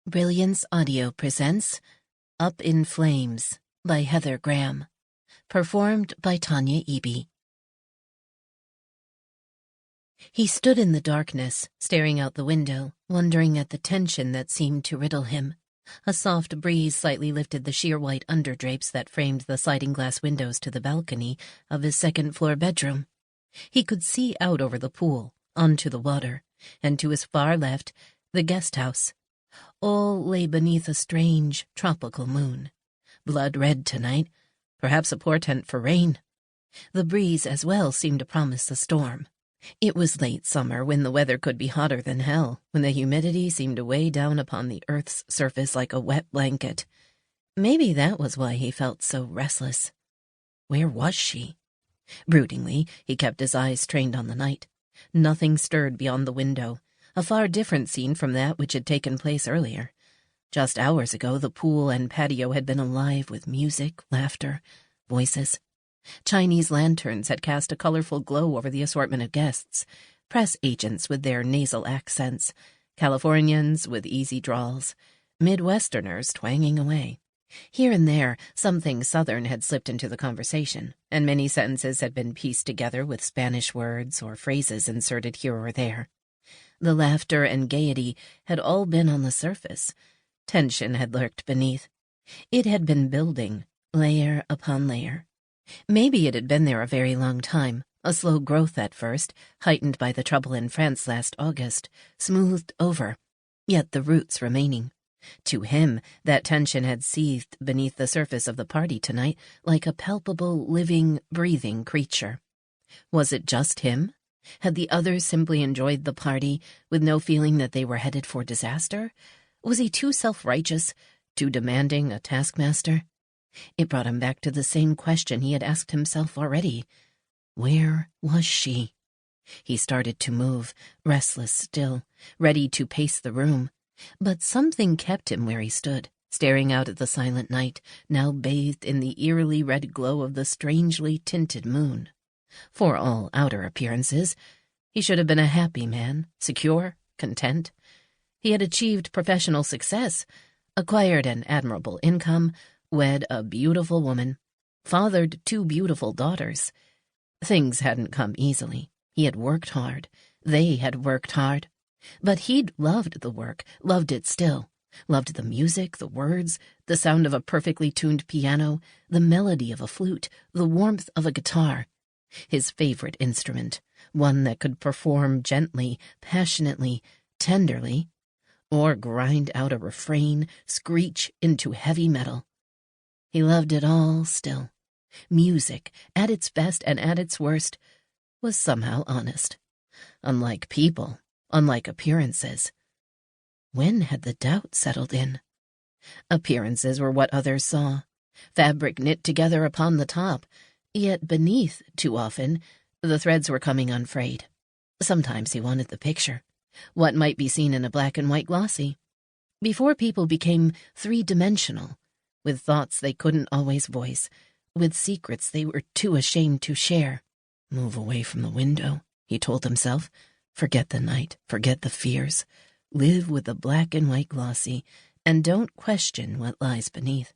Brilliance Audio presents Up in Flames by Heather Graham, performed by Tanya Eby. He stood in the darkness, staring out the window, wondering at the tension that seemed to riddle him. A soft breeze slightly lifted the sheer white underdrapes that framed the sliding glass windows to the balcony of his second-floor bedroom. He could see out over the pool, onto the water, and to his far left, the guest house. All lay beneath a strange, tropical moon. Blood-red tonight, perhaps a portent for rain. The breeze as well seemed to promise a storm. It was late summer, when the weather could be hotter than hell, when the humidity seemed to weigh down upon the earth's surface like a wet blanket. Maybe that was why he felt so restless. Where was she? Broodingly, he kept his eyes trained on the night. Nothing stirred beyond the window. A far different scene from that which had taken place earlier. Just hours ago, the pool and patio had been alive with music, laughter, voices. Chinese lanterns had cast a colorful glow over the assortment of guests. Press agents with their nasal accents, Californians with easy drawls, Midwesterners twanging away. Here and there, something Southern had slipped into the conversation, and many sentences had been pieced together with Spanish words or phrases inserted here or there. The laughter and gaiety had all been on the surface. Tension had lurked beneath. It had been building, layer upon layer. Maybe it had been there a very long time, a slow growth at first, heightened by the trouble in France last August, smoothed over, yet the roots remaining. To him, that tension had seethed beneath the surface of the party tonight like a palpable, living, breathing creature. Was it just him? Had the others simply enjoyed the party, with no feeling that they were headed for disaster? Was he too self-righteous, too demanding a taskmaster? It brought him back to the same question he had asked himself already. Where was she? He started to move, restless still, ready to pace the room. But something kept him where he stood, staring out at the silent night, now bathed in the eerily red glow of the strangely tinted moon. For all outer appearances, he should have been a happy man, secure, content. He had achieved professional success, acquired an admirable income, wed a beautiful woman, fathered 2 beautiful daughters. Things hadn't come easily. He had worked hard. They had worked hard. But he'd loved the work, loved it still, loved the music, the words, the sound of a perfectly tuned piano, the melody of a flute, the warmth of a guitar. His favorite instrument, one that could perform gently, passionately, tenderly, or grind out a refrain, screech into heavy metal. He loved it all still. Music, at its best and at its worst, was somehow honest. Unlike people, unlike appearances. When had the doubt settled in? Appearances were what others saw, fabric knit together upon the top, yet beneath, too often, the threads were coming unfrayed. Sometimes he wanted the picture, what might be seen in a black and white glossy. Before people became 3-dimensional, with thoughts they couldn't always voice, with secrets they were too ashamed to share. Move away from the window, he told himself. Forget the night, forget the fears. Live with the black and white glossy, and don't question what lies beneath.